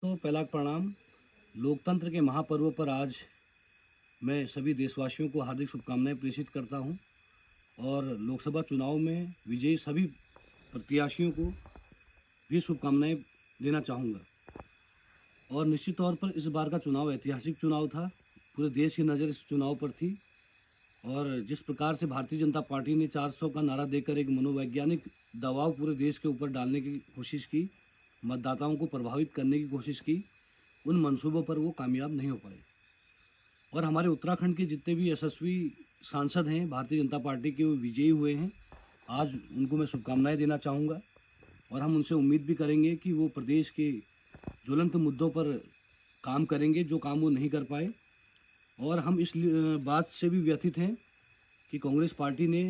तो पहला प्रणाम। लोकतंत्र के महापर्व पर आज मैं सभी देशवासियों को हार्दिक शुभकामनाएं प्रेषित करता हूं और लोकसभा चुनाव में विजयी सभी प्रत्याशियों को भी शुभकामनाएं देना चाहूँगा। और निश्चित तौर पर इस बार का चुनाव ऐतिहासिक चुनाव था। पूरे देश की नज़र इस चुनाव पर थी और जिस प्रकार से भारतीय जनता पार्टी ने 400 का नारा देकर एक मनोवैज्ञानिक दबाव पूरे देश के ऊपर डालने की कोशिश की, मतदाताओं को प्रभावित करने की कोशिश की, उन मंसूबों पर वो कामयाब नहीं हो पाए। और हमारे उत्तराखंड के जितने भी यशस्वी सांसद हैं भारतीय जनता पार्टी के, वो विजयी हुए हैं। आज उनको मैं शुभकामनाएं देना चाहूँगा और हम उनसे उम्मीद भी करेंगे कि वो प्रदेश के ज्वलंत मुद्दों पर काम करेंगे जो काम वो नहीं कर पाए। और हम इस बात से भी व्यथित हैं कि कांग्रेस पार्टी ने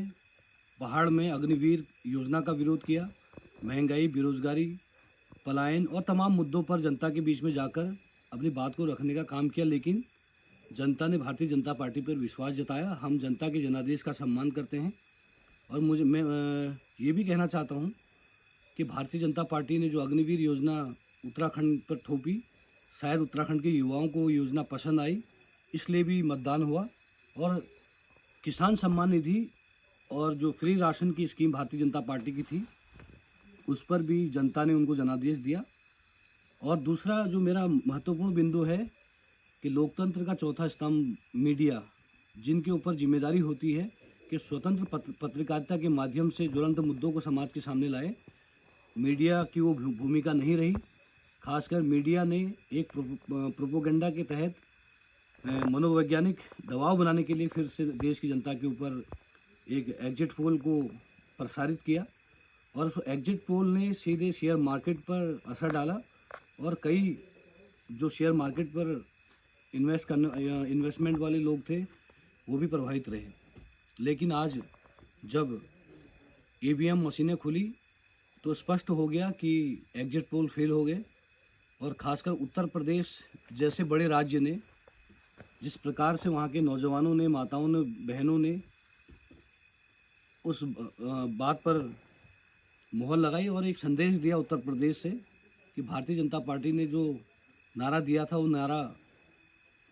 पहाड़ में अग्निवीर योजना का विरोध किया, महंगाई, बेरोजगारी, पलायन और तमाम मुद्दों पर जनता के बीच में जाकर अपनी बात को रखने का काम किया। लेकिन जनता ने भारतीय जनता पार्टी पर विश्वास जताया। हम जनता के जनादेश का सम्मान करते हैं और मैं ये भी कहना चाहता हूँ कि भारतीय जनता पार्टी ने जो अग्निवीर योजना उत्तराखंड पर थोपी, शायद उत्तराखंड के युवाओं को वो योजना पसंद आई, इसलिए भी मतदान हुआ। और किसान सम्मान निधि और जो फ्री राशन की स्कीम भारतीय जनता पार्टी की थी, उस पर भी जनता ने उनको जनादेश दिया। और दूसरा जो मेरा महत्वपूर्ण बिंदु है कि लोकतंत्र का चौथा स्तंभ मीडिया, जिनके ऊपर जिम्मेदारी होती है कि स्वतंत्र पत्रकारिता के माध्यम से ज्वलंत मुद्दों को समाज के सामने लाए, मीडिया की वो भूमिका नहीं रही। खासकर मीडिया ने एक प्रोपोगंडा के तहत मनोवैज्ञानिक दबाव बनाने के लिए फिर से देश की जनता के ऊपर एक एग्जिट पोल को प्रसारित किया और उस एग्जिट पोल ने सीधे शेयर मार्केट पर असर डाला और कई जो शेयर मार्केट पर इन्वेस्टमेंट वाले लोग थे वो भी प्रभावित रहे। लेकिन आज जब ईवीएम मशीनें खुली तो स्पष्ट हो गया कि एग्जिट पोल फेल हो गए। और ख़ासकर उत्तर प्रदेश जैसे बड़े राज्य ने जिस प्रकार से वहाँ के नौजवानों ने, माताओं ने, बहनों ने उस बात पर मोहर लगाई और एक संदेश दिया उत्तर प्रदेश से कि भारतीय जनता पार्टी ने जो नारा दिया था वो नारा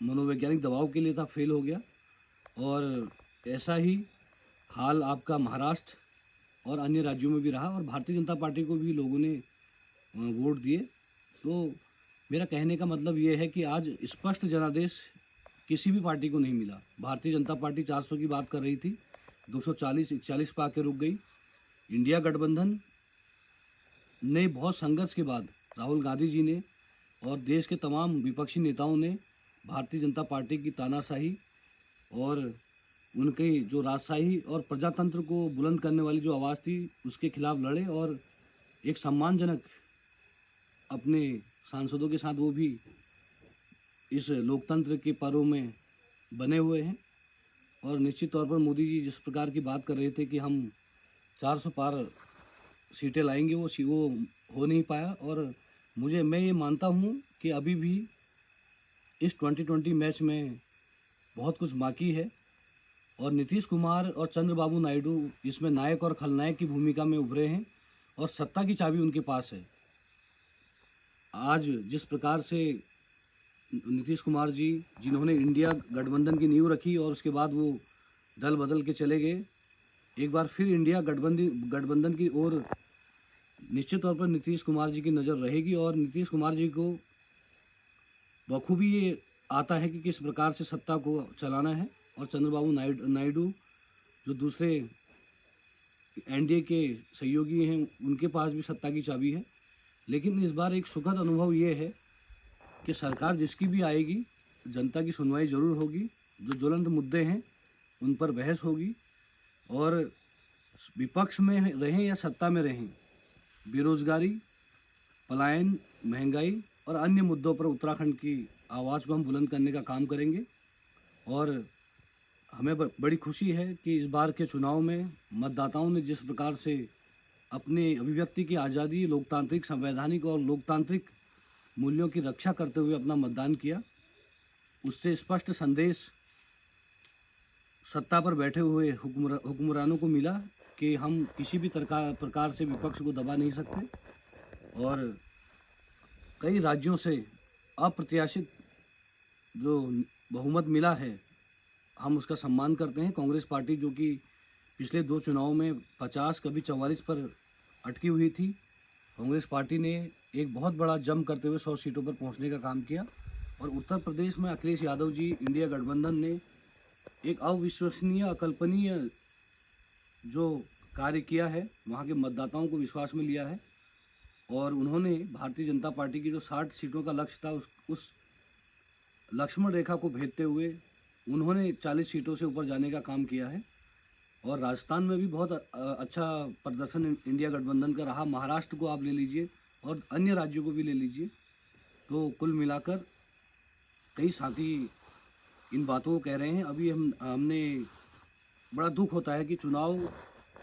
मनोवैज्ञानिक दबाव के लिए था, फेल हो गया। और ऐसा ही हाल आपका महाराष्ट्र और अन्य राज्यों में भी रहा और भारतीय जनता पार्टी को भी लोगों ने वोट दिए। तो मेरा कहने का मतलब ये है कि आज स्पष्ट जनादेश किसी भी पार्टी को नहीं मिला। भारतीय जनता पार्टी 400 की बात कर रही थी, 240-41 पर आके रुक गई। इंडिया गठबंधन ने बहुत संघर्ष के बाद राहुल गांधी जी ने और देश के तमाम विपक्षी नेताओं ने भारतीय जनता पार्टी की तानाशाही और उनके जो राजशाही और प्रजातंत्र को बुलंद करने वाली जो आवाज़ थी उसके खिलाफ लड़े और एक सम्मानजनक अपने सांसदों के साथ वो भी इस लोकतंत्र के पर्व में बने हुए हैं। और निश्चित तौर पर मोदी जी जिस प्रकार की बात कर रहे थे कि हम 400 पार सीटें लाएंगे, वो हो नहीं पाया। और मैं ये मानता हूँ कि अभी भी इस 2020 मैच में बहुत कुछ बाकी है और नीतीश कुमार और चंद्रबाबू नायडू इसमें नायक और खलनायक की भूमिका में उभरे हैं और सत्ता की चाबी उनके पास है। आज जिस प्रकार से नीतीश कुमार जी, जिन्होंने इंडिया गठबंधन की नींव रखी और उसके बाद वो दल बदल के चले गए, एक बार फिर इंडिया गठबंधन की ओर निश्चित तौर पर नीतीश कुमार जी की नज़र रहेगी। और नीतीश कुमार जी को बखूबी ये आता है कि किस प्रकार से सत्ता को चलाना है। और चंद्रबाबू नायडू जो दूसरे एनडीए के सहयोगी हैं, उनके पास भी सत्ता की चाबी है। लेकिन इस बार एक सुखद अनुभव ये है कि सरकार जिसकी भी आएगी, जनता की सुनवाई ज़रूर होगी, जो ज्वलंत मुद्दे हैं उन पर बहस होगी। और विपक्ष में रहें या सत्ता में रहें, बेरोजगारी, पलायन, महंगाई और अन्य मुद्दों पर उत्तराखंड की आवाज़ को हम बुलंद करने का काम करेंगे। और हमें बड़ी खुशी है कि इस बार के चुनाव में मतदाताओं ने जिस प्रकार से अपने अभिव्यक्ति की आज़ादी, लोकतांत्रिक, संवैधानिक और लोकतांत्रिक मूल्यों की रक्षा करते हुए अपना मतदान किया, उससे स्पष्ट संदेश सत्ता पर बैठे हुए हुक्मरानों को मिला कि हम किसी भी प्रकार से विपक्ष को दबा नहीं सकते। और कई राज्यों से अप्रत्याशित जो बहुमत मिला है, हम उसका सम्मान करते हैं। कांग्रेस पार्टी जो कि पिछले 2 चुनावों में 50 कभी 44 पर अटकी हुई थी, कांग्रेस पार्टी ने एक बहुत बड़ा जंप करते हुए 100 सीटों पर पहुंचने का काम किया। और उत्तर प्रदेश में अखिलेश यादव जी इंडिया गठबंधन ने एक अविश्वसनीय, अकल्पनीय जो कार्य किया है, वहाँ के मतदाताओं को विश्वास में लिया है। और उन्होंने भारतीय जनता पार्टी की जो 60 सीटों का लक्ष्य था, उस लक्ष्मण रेखा को भेदते हुए उन्होंने 40 सीटों से ऊपर जाने का काम किया है। और राजस्थान में भी बहुत अच्छा प्रदर्शन इंडिया गठबंधन का रहा। महाराष्ट्र को आप ले लीजिए और अन्य राज्यों को भी ले लीजिए, तो कुल मिलाकर कई साथी इन बातों को कह रहे हैं। अभी हमने बड़ा दुख होता है कि चुनाव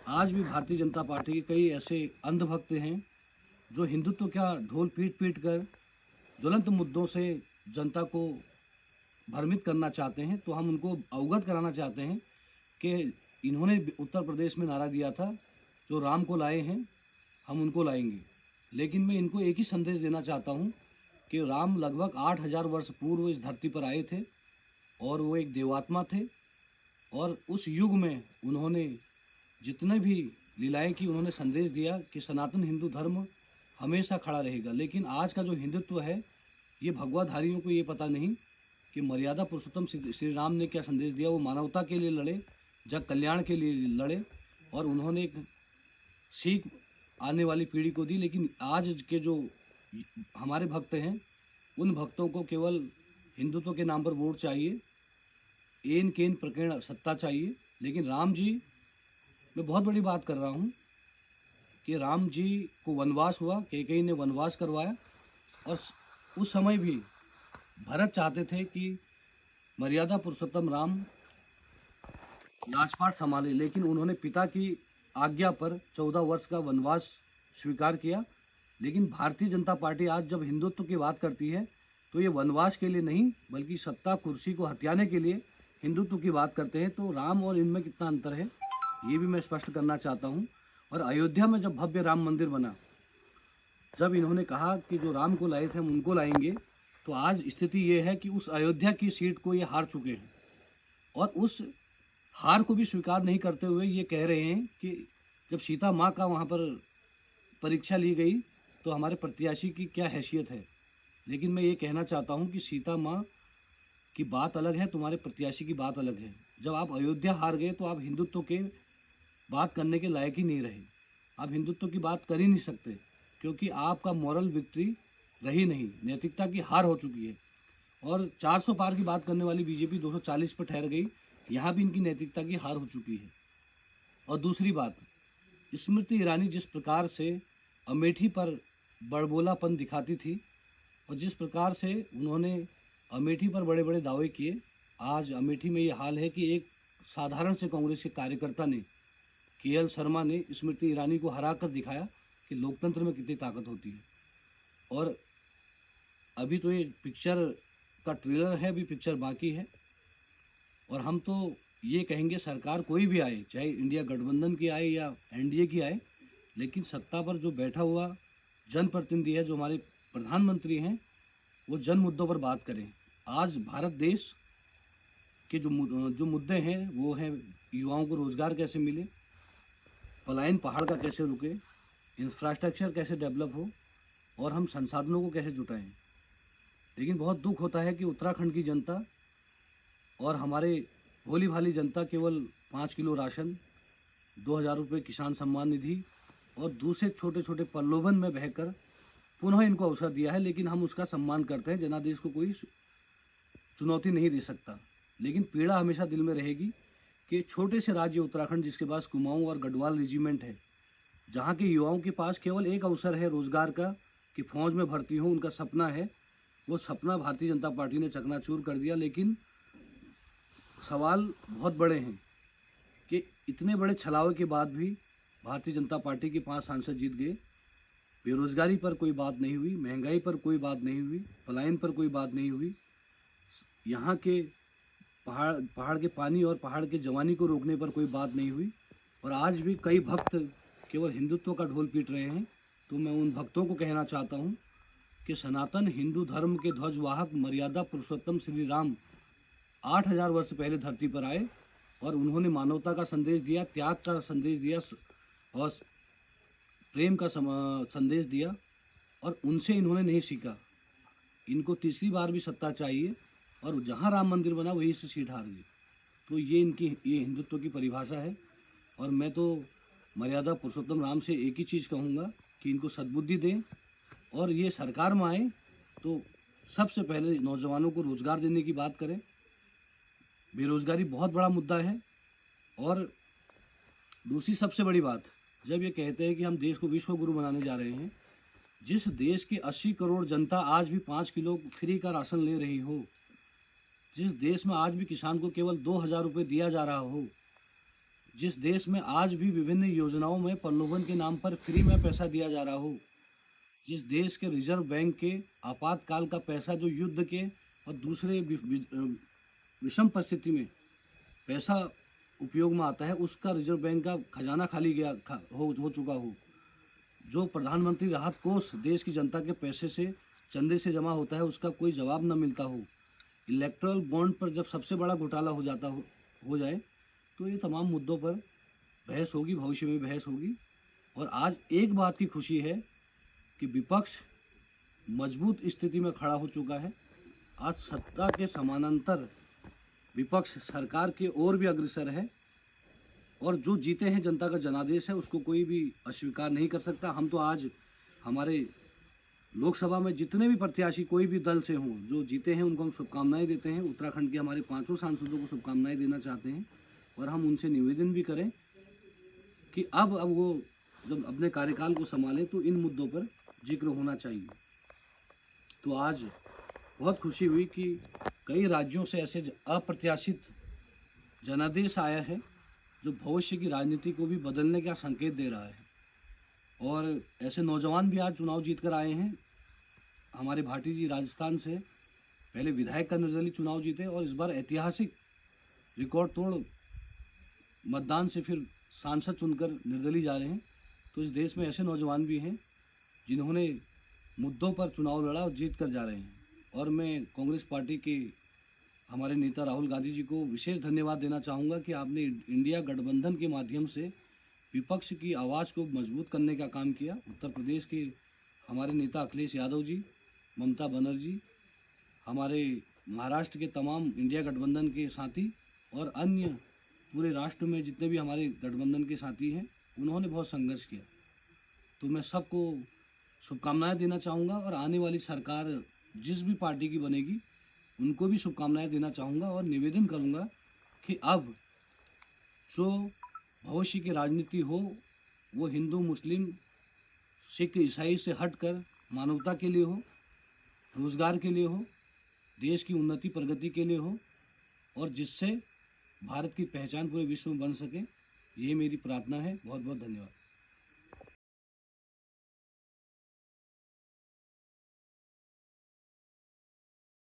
आज भी भारतीय जनता पार्टी के कई ऐसे अंधभक्त हैं जो हिंदुत्व का ढोल पीट पीट कर ज्वलंत मुद्दों से जनता को भ्रमित करना चाहते हैं। तो हम उनको अवगत कराना चाहते हैं कि इन्होंने उत्तर प्रदेश में नारा दिया था, जो राम को लाए हैं हम उनको लाएंगे। लेकिन मैं इनको एक ही संदेश देना चाहता हूं कि राम लगभग 8000 वर्ष पूर्व इस धरती पर आए थे और वो एक देवात्मा थे। और उस युग में उन्होंने जितने भी लीलाएं की, उन्होंने संदेश दिया कि सनातन हिंदू धर्म हमेशा खड़ा रहेगा। लेकिन आज का जो हिंदुत्व है, ये भगवाधारियों को ये पता नहीं कि मर्यादा पुरुषोत्तम श्री राम ने क्या संदेश दिया। वो मानवता के लिए लड़े, जग कल्याण के लिए लड़े और उन्होंने एक सीख आने वाली पीढ़ी को दी। लेकिन आज के जो हमारे भक्त हैं, उन भक्तों को केवल हिंदुत्व के नाम पर वोट चाहिए, एन केन प्रकीर्ण सत्ता चाहिए। लेकिन राम जी, मैं बहुत बड़ी बात कर रहा हूँ कि राम जी को वनवास हुआ, कैकेयी ने वनवास करवाया। और उस समय भी भरत चाहते थे कि मर्यादा पुरुषोत्तम राम राजपाट संभाले, लेकिन उन्होंने पिता की आज्ञा पर 14 वर्ष का वनवास स्वीकार किया। लेकिन भारतीय जनता पार्टी आज जब हिंदुत्व की बात करती है, तो ये वनवास के लिए नहीं, बल्कि सत्ता कुर्सी को हथियाने के लिए हिंदुत्व की बात करते हैं। तो राम और इनमें कितना अंतर है, ये भी मैं स्पष्ट करना चाहता हूँ। और अयोध्या में जब भव्य राम मंदिर बना, जब इन्होंने कहा कि जो राम को लाए थे हम उनको लाएंगे, तो आज स्थिति ये है कि उस अयोध्या की सीट को ये हार चुके हैं। और उस हार को भी स्वीकार नहीं करते हुए ये कह रहे हैं कि जब सीता माँ का वहाँ पर परीक्षा ली गई, तो हमारे प्रत्याशी की क्या हैसियत है। लेकिन मैं ये कहना चाहता हूँ कि सीता माँ की बात अलग है, तुम्हारे प्रत्याशी की बात अलग है। जब आप अयोध्या हार गए, तो आप हिंदुत्व के बात करने के लायक ही नहीं रहे। आप हिंदुत्व की बात कर ही नहीं सकते, क्योंकि आपका मॉरल विक्ट्री रही नहीं, नैतिकता की हार हो चुकी है। और 400 पार की बात करने वाली बीजेपी 240 पर ठहर गई, यहाँ भी इनकी नैतिकता की हार हो चुकी है। और दूसरी बात, स्मृति ईरानी जिस प्रकार से अमेठी पर बड़बोलापन दिखाती थी और जिस प्रकार से उन्होंने अमेठी पर बड़े बड़े दावे किए, आज अमेठी में ये हाल है कि एक साधारण से कांग्रेस के कार्यकर्ता ने, केएल शर्मा ने स्मृति ईरानी को हरा कर दिखाया कि लोकतंत्र में कितनी ताकत होती है। और अभी तो ये पिक्चर का ट्रेलर है, अभी पिक्चर बाकी है। और हम तो ये कहेंगे, सरकार कोई भी आए, चाहे इंडिया गठबंधन की आए या एनडीए की आए, लेकिन सत्ता पर जो बैठा हुआ जनप्रतिनिधि है, जो हमारे प्रधानमंत्री हैं, वो जन मुद्दों पर बात करें। आज भारत देश के जो मुद्दे हैं, वो हैं युवाओं को रोज़गार कैसे मिले, पलायन पहाड़ का कैसे रुके, इंफ्रास्ट्रक्चर कैसे डेवलप हो और हम संसाधनों को कैसे जुटाएं। लेकिन बहुत दुख होता है कि उत्तराखंड की जनता और हमारे भोली भाली जनता केवल 5 किलो राशन, 2000 रुपये किसान सम्मान निधि और दूसरे छोटे छोटे प्रलोभन में बहकर पुनः इनको अवसर दिया है। लेकिन हम उसका सम्मान करते हैं, जनादेश को कोई चुनौती नहीं दे सकता। लेकिन पीड़ा हमेशा दिल में रहेगी कि छोटे से राज्य उत्तराखंड, जिसके पास कुमाऊं और गढ़वाल रेजिमेंट है, जहाँ के युवाओं के पास केवल एक अवसर है रोजगार का कि फौज में भर्ती हो, उनका सपना है, वो सपना भारतीय जनता पार्टी ने चकनाचूर कर दिया। लेकिन सवाल बहुत बड़े हैं कि इतने बड़े छलावे के बाद भी भारतीय जनता पार्टी के 5 सांसद जीत गए। बेरोजगारी पर कोई बात नहीं हुई, महंगाई पर कोई बात नहीं हुई, पलायन पर कोई बात नहीं हुई, यहाँ के पहाड़ के पानी और पहाड़ के जवानी को रोकने पर कोई बात नहीं हुई। और आज भी कई भक्त केवल हिंदुत्व का ढोल पीट रहे हैं। तो मैं उन भक्तों को कहना चाहता हूँ कि सनातन हिंदू धर्म के ध्वजवाहक मर्यादा पुरुषोत्तम श्री राम 8000 वर्ष पहले धरती पर आए और उन्होंने मानवता का संदेश दिया, त्याग का संदेश दिया और प्रेम का संदेश दिया, और उनसे इन्होंने नहीं सीखा। इनको तीसरी बार भी सत्ता चाहिए और जहाँ राम मंदिर बना वहीं से सीट हार गई। तो ये हिंदुत्व की परिभाषा है। और मैं तो मर्यादा पुरुषोत्तम राम से एक ही चीज़ कहूँगा कि इनको सद्बुद्धि दें और ये सरकार में आए तो सबसे पहले नौजवानों को रोज़गार देने की बात करें। बेरोज़गारी बहुत बड़ा मुद्दा है। और दूसरी सबसे बड़ी बात, जब ये कहते हैं कि हम देश को विश्व गुरु बनाने जा रहे हैं, जिस देश की 80 करोड़ जनता आज भी 5 किलो फ्री का राशन ले रही हो, जिस देश में आज भी किसान को केवल 2000 रुपये दिया जा रहा हो, जिस देश में आज भी विभिन्न योजनाओं में प्रलोभन के नाम पर फ्री में पैसा दिया जा रहा हो, जिस देश के रिजर्व बैंक के आपातकाल का पैसा जो युद्ध के और दूसरे विषम परिस्थिति में पैसा उपयोग में आता है, उसका रिजर्व बैंक का खजाना खाली हो चुका हो, जो प्रधानमंत्री राहत कोष देश की जनता के पैसे से चंदे से जमा होता है, उसका कोई जवाब न मिलता हो, इलेक्ट्रल बॉन्ड पर जब सबसे बड़ा घोटाला हो जाए, तो ये तमाम मुद्दों पर बहस होगी, भविष्य में बहस होगी। और आज एक बात की खुशी है कि विपक्ष मजबूत स्थिति में खड़ा हो चुका है। आज सत्ता के समानांतर विपक्ष सरकार के ओर भी अग्रसर है और जो जीते हैं जनता का जनादेश है, उसको कोई भी अस्वीकार नहीं कर सकता। हम तो आज हमारे लोकसभा में जितने भी प्रत्याशी कोई भी दल से हों, जो जीते हैं उनको हम शुभकामनाएं देते हैं। उत्तराखंड के हमारे 5 सांसदों को शुभकामनाएं देना चाहते हैं और हम उनसे निवेदन भी करें कि अब वो जब अपने कार्यकाल को संभालें तो इन मुद्दों पर जिक्र होना चाहिए। तो आज बहुत खुशी हुई कि कई राज्यों से ऐसे अप्रत्याशित जनादेश आया है जो भविष्य की राजनीति को भी बदलने का संकेत दे रहा है। और ऐसे नौजवान भी आज चुनाव जीत कर आए हैं। हमारे भाटी जी राजस्थान से पहले विधायक का निर्दलीय चुनाव जीते और इस बार ऐतिहासिक रिकॉर्ड तोड़ मतदान से फिर सांसद चुनकर निर्दलीय जा रहे हैं। तो इस देश में ऐसे नौजवान भी हैं जिन्होंने मुद्दों पर चुनाव लड़ा और जीत कर जा रहे हैं। और मैं कांग्रेस पार्टी के हमारे नेता राहुल गांधी जी को विशेष धन्यवाद देना चाहूँगा कि आपने इंडिया गठबंधन के माध्यम से विपक्ष की आवाज़ को मजबूत करने का काम किया। उत्तर प्रदेश के हमारे नेता अखिलेश यादव जी, ममता बनर्जी, हमारे महाराष्ट्र के तमाम इंडिया गठबंधन के साथी और अन्य पूरे राष्ट्र में जितने भी हमारे गठबंधन के साथी हैं, उन्होंने बहुत संघर्ष किया। तो मैं सबको शुभकामनाएं देना चाहूँगा और आने वाली सरकार जिस भी पार्टी की बनेगी उनको भी शुभकामनाएं देना चाहूँगा और निवेदन करूँगा कि अब जो भविष्य की राजनीति हो वो हिंदू, मुस्लिम, सिख, ईसाई से हटकर मानवता के लिए हो, रोज़गार के लिए हो, देश की उन्नति प्रगति के लिए हो और जिससे भारत की पहचान पूरे विश्व में बन सके। ये मेरी प्रार्थना है। बहुत बहुत धन्यवाद।